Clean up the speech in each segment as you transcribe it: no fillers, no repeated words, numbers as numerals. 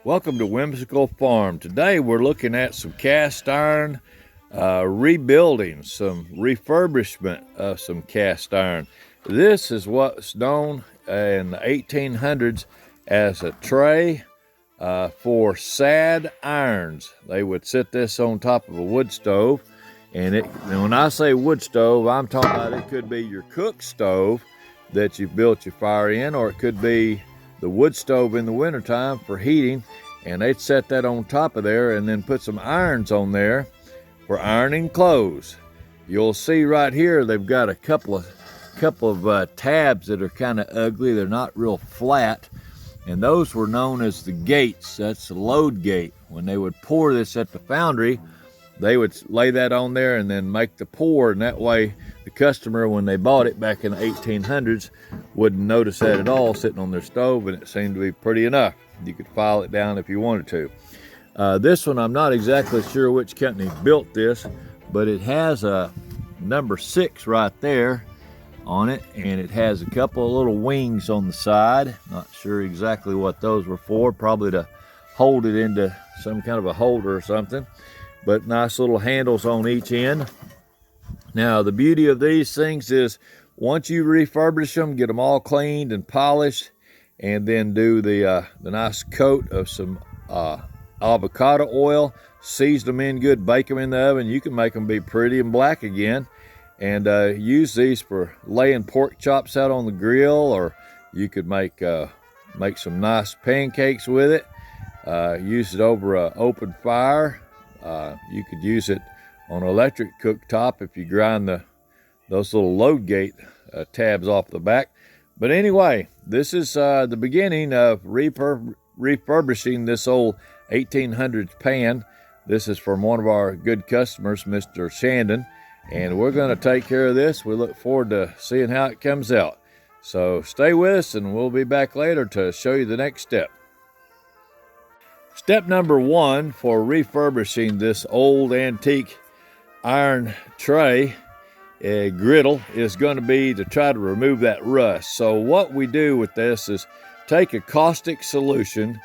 Welcome to Whimsical Farm. Today we're looking at some cast iron rebuilding, some refurbishment of some cast iron. This is what's known in the 1800s as a tray for sad irons. They would sit this on top of a wood stove, and when I say wood stove, I'm talking about it could be your cook stove that you built your fire in, or it could be the wood stove in the wintertime for heating, and they'd set that on top of there and then put some irons on there for ironing clothes. You'll see right here they've got a couple of tabs that are kind of ugly. They're not real flat, and those were known as the gates. That's the load gate. When they would pour this at the foundry, they would lay that on there and then make the pour, and that way the customer, when they bought it back in the 1800s, wouldn't notice that at all sitting on their stove, and it seemed to be pretty enough. You could file it down if you wanted to. This one, I'm not exactly sure which company built this, but it has a number 6 right there on it, and it has a couple of little wings on the side. Not sure exactly what those were for, probably to hold it into some kind of a holder or something, but nice little handles on each end. Now, the beauty of these things is once you refurbish them, get them all cleaned and polished, and then do the nice coat of some avocado oil, season them in good, bake them in the oven, you can make them be pretty and black again, and use these for laying pork chops out on the grill, or you could make some nice pancakes with it. Use it over an open fire. You could use it on an electric cooktop if you grind those little load gate tabs off the back. But anyway, this is the beginning of refurbishing this old 1800s pan. This is from one of our good customers, Mr. Shandon, and we're going to take care of this. We look forward to seeing how it comes out. So stay with us, and we'll be back later to show you the next step. Step number 1 for refurbishing this old antique iron tray griddle is going to be to try to remove that rust. So what we do with this is take a caustic solution,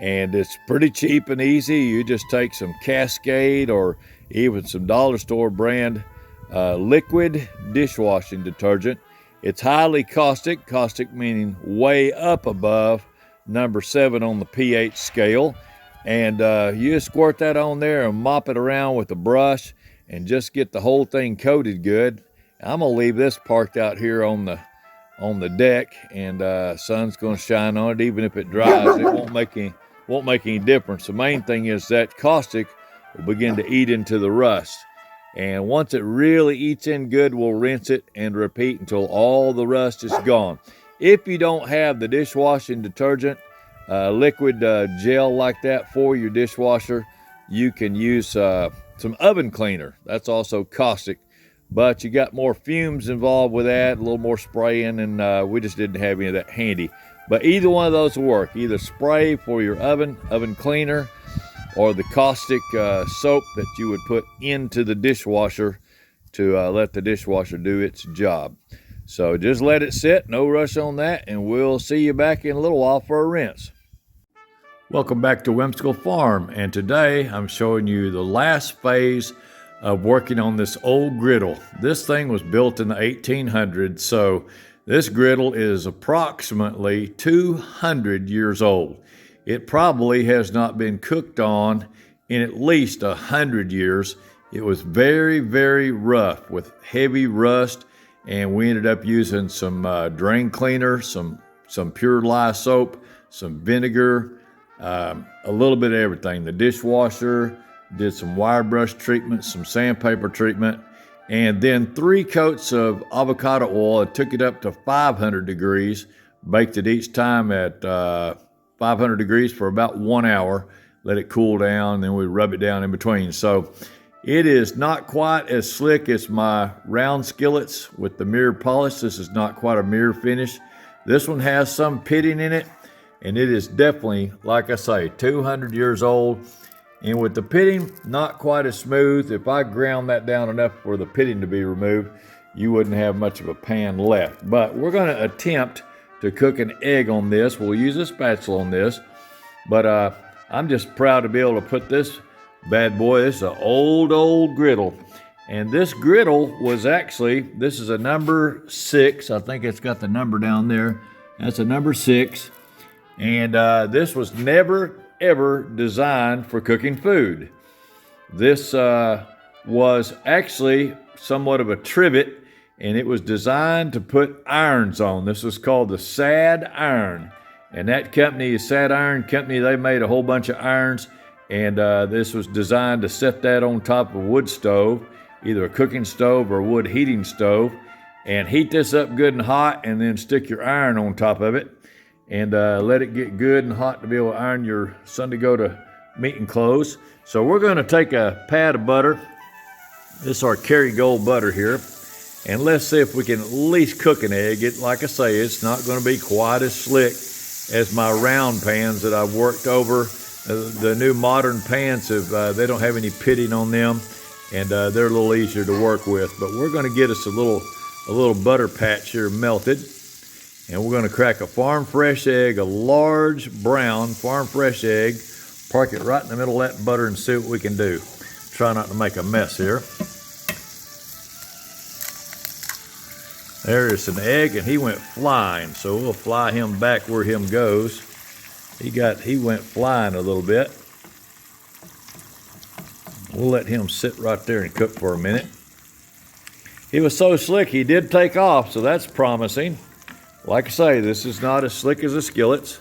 and it's pretty cheap and easy. You just take some Cascade or even some dollar store brand liquid dishwashing detergent. It's highly caustic meaning way up above number 7 on the pH scale, and you just squirt that on there and mop it around with a brush and just get the whole thing coated good. I'm gonna leave this parked out here on the deck, and sun's gonna shine on it. Even if it dries, it won't make any difference. The main thing is that caustic will begin to eat into the rust, and once it really eats in good, we'll rinse it and repeat until all the rust is gone. If you don't have the dishwashing detergent liquid gel like that for your dishwasher, you can use some oven cleaner. That's also caustic, but you got more fumes involved with that, a little more spraying, and we just didn't have any of that handy. But either one of those will work. Either spray for your oven cleaner, or the caustic soap that you would put into the dishwasher to let the dishwasher do its job. So just let it sit, no rush on that, and we'll see you back in a little while for a rinse. Welcome back to Whimsical Farm, and today I'm showing you the last phase of working on this old griddle. This thing was built in the 1800s, so this griddle is approximately 200 years old. It probably has not been cooked on in at least 100 years. It was very, very rough with heavy rust, and we ended up using some drain cleaner, some pure lye soap, some vinegar, a little bit of everything. The dishwasher, did some wire brush treatment, some sandpaper treatment, and then 3 coats of avocado oil. I took it up to 500 degrees, baked it each time at 500 degrees for about 1 hour, let it cool down, and then we rub it down in between. So it is not quite as slick as my round skillets with the mirror polish. This is not quite a mirror finish. This one has some pitting in it, and it is definitely, like I say, 200 years old. And with the pitting not quite as smooth, if I ground that down enough for the pitting to be removed, you wouldn't have much of a pan left. But we're going to attempt to cook an egg on this. We'll use a spatula on this, but I'm just proud to be able to put this bad boy. This is an old griddle. And this griddle was actually, this is a number 6. I think it's got the number down there. That's a number 6. And this was never, ever designed for cooking food. This was actually somewhat of a trivet, and it was designed to put irons on. This was called the Sad Iron. And that company, Sad Iron Company, they made a whole bunch of irons. And this was designed to set that on top of a wood stove, either a cooking stove or a wood heating stove, and heat this up good and hot, and then stick your iron on top of it, and let it get good and hot to be able to iron your Sunday go to meeting clothes. So we're going to take a pad of butter. This is our Kerrygold butter here, and let's see if we can at least cook an egg. Like I say, it's not going to be quite as slick as my round pans that I've worked over. The new modern pans they don't have any pitting on them, and they're a little easier to work with. But we're going to get us a little butter patch here melted, and we're going to crack a farm fresh egg, a large brown farm fresh egg. Park it right in the middle of that butter and see what we can do. Try not to make a mess here. There's an egg, and he went flying, so we'll fly him back where him goes. He went flying a little bit. We'll let him sit right there and cook for a minute. He was so slick, he did take off, so that's promising. Like I say, this is not as slick as the skillets,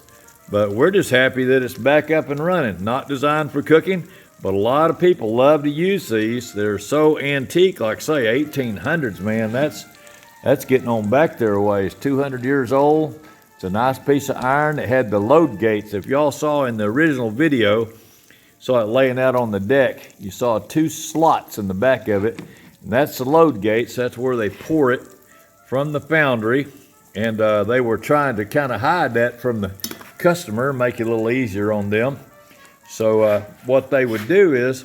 but we're just happy that it's back up and running. Not designed for cooking, but a lot of people love to use these. They're so antique, like I say, 1800s, man. That's getting on back there a ways. 200 years old. It's a nice piece of iron. It had the load gates. If y'all saw in the original video, saw it laying out on the deck, you saw 2 slots in the back of it, and that's the load gates. That's where they pour it from the foundry, and they were trying to kind of hide that from the customer, make it a little easier on them. So what they would do is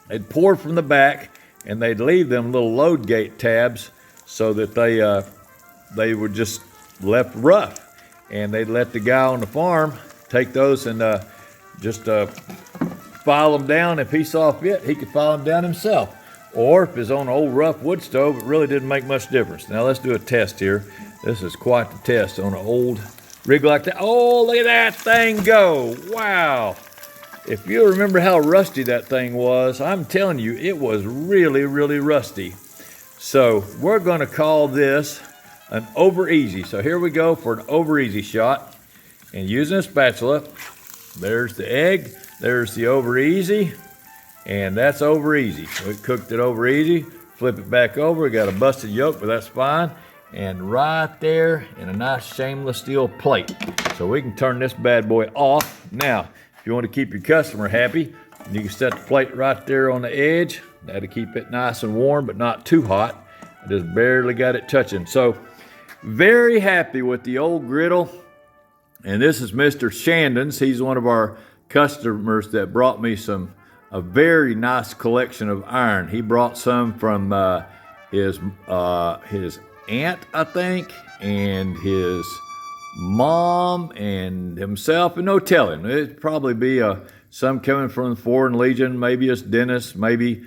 they'd pour from the back, and they'd leave them little load gate tabs so that they were just left rough, and they'd let the guy on the farm take those and just file them down. If he saw fit, he could file them down himself. Or if it's on an old rough wood stove, it really didn't make much difference. Now let's do a test here. This is quite the test on an old rig like that. Oh, look at that thing go. Wow. If you remember how rusty that thing was, I'm telling you, it was really, really rusty. So we're going to call this an over easy. So here we go for an over easy shot. And using a spatula, there's the egg, there's the over easy, and that's over easy. We cooked it over easy, flip it back over, we got a busted yolk, but that's fine. And right there in a nice shameless steel plate. So we can turn this bad boy off. Now, if you want to keep your customer happy, you can set the plate right there on the edge. That'll keep it nice and warm, but not too hot. I just barely got it touching. So, very happy with the old griddle. And this is Mr. Shandon's. He's one of our customers that brought me a very nice collection of iron. He brought some from his aunt, I think, and his mom and himself, and no telling. It'd probably be some coming from the Foreign Legion, maybe it's dentist, maybe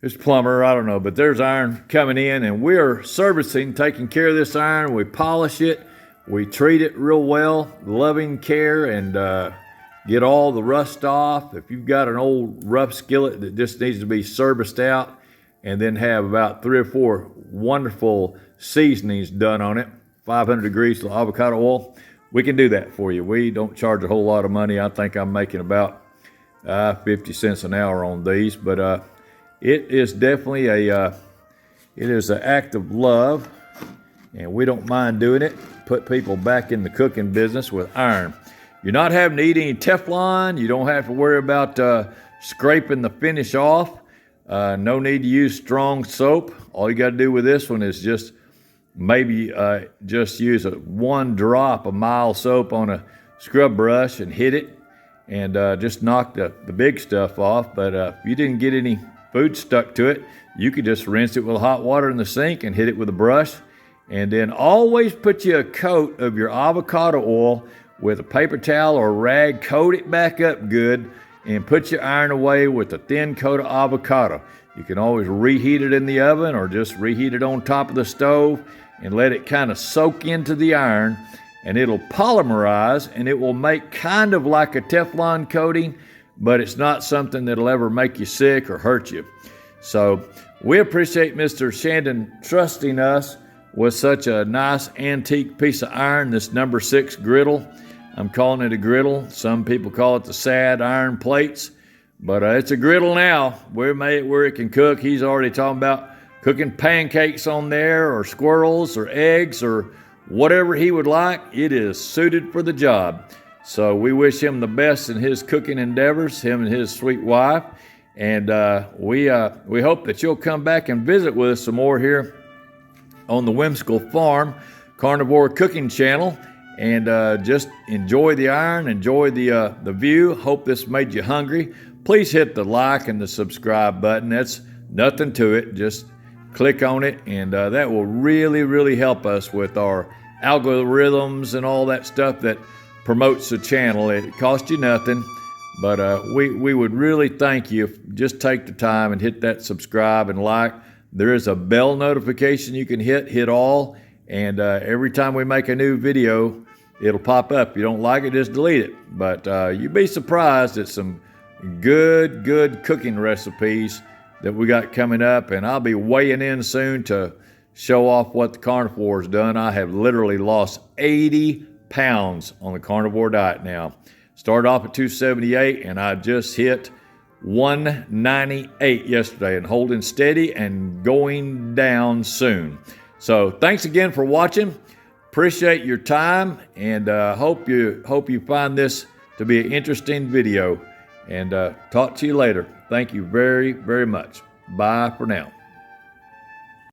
it's plumber, I don't know. But there's iron coming in, and we're servicing, taking care of this iron. We polish it, we treat it real well, loving care, and get all the rust off. If you've got an old rough skillet that just needs to be serviced out, and then have about 3 or 4 wonderful seasonings done on it, 500 degrees of avocado oil, we can do that for you. We don't charge a whole lot of money. I think I'm making about 50 cents an hour on these, but it is definitely it is an act of love, and we don't mind doing it. Put people back in the cooking business with iron. You're not having to eat any Teflon. You don't have to worry about scraping the finish off. No need to use strong soap. All you got to do with this one is just maybe just use 1 drop of mild soap on a scrub brush and hit it, and just knock the big stuff off. But if you didn't get any food stuck to it, you could just rinse it with hot water in the sink and hit it with a brush. And then always put you a coat of your avocado oil with a paper towel or rag, coat it back up good, and put your iron away with a thin coat of avocado. You can always reheat it in the oven or just reheat it on top of the stove and let it kind of soak into the iron, and it'll polymerize and it will make kind of like a Teflon coating, but it's not something that'll ever make you sick or hurt you. So we appreciate Mr. Shandon trusting us with such a nice antique piece of iron, this number 6 griddle. I'm calling it a griddle. Some people call it the sad iron plates, but it's a griddle now. We made it where it can cook. He's already talking about cooking pancakes on there or squirrels or eggs or whatever he would like. It is suited for the job. So we wish him the best in his cooking endeavors, him and his sweet wife. And we hope that you'll come back and visit with us some more here on the Whimsical Farm Carnivore Cooking Channel, and just enjoy the iron, enjoy the view. Hope this made you hungry. Please hit the like and the subscribe button. That's nothing to it. Just click on it, and that will really, really help us with our algorithms and all that stuff that promotes the channel. It costs you nothing, but we would really thank you if you just take the time and hit that subscribe and like. There is a bell notification you can hit all, and every time we make a new video, it'll pop up. If you don't like it, just delete it. But you'd be surprised at some good cooking recipes that we got coming up, and I'll be weighing in soon to show off what the carnivore's done. I have literally lost 80 pounds on the carnivore diet now. Started off at 278, and I just hit 198 yesterday and holding steady and going down soon. So thanks again for watching. Appreciate your time, and hope you find this to be an interesting video, and talk to you later. Thank you very, very much. Bye for now.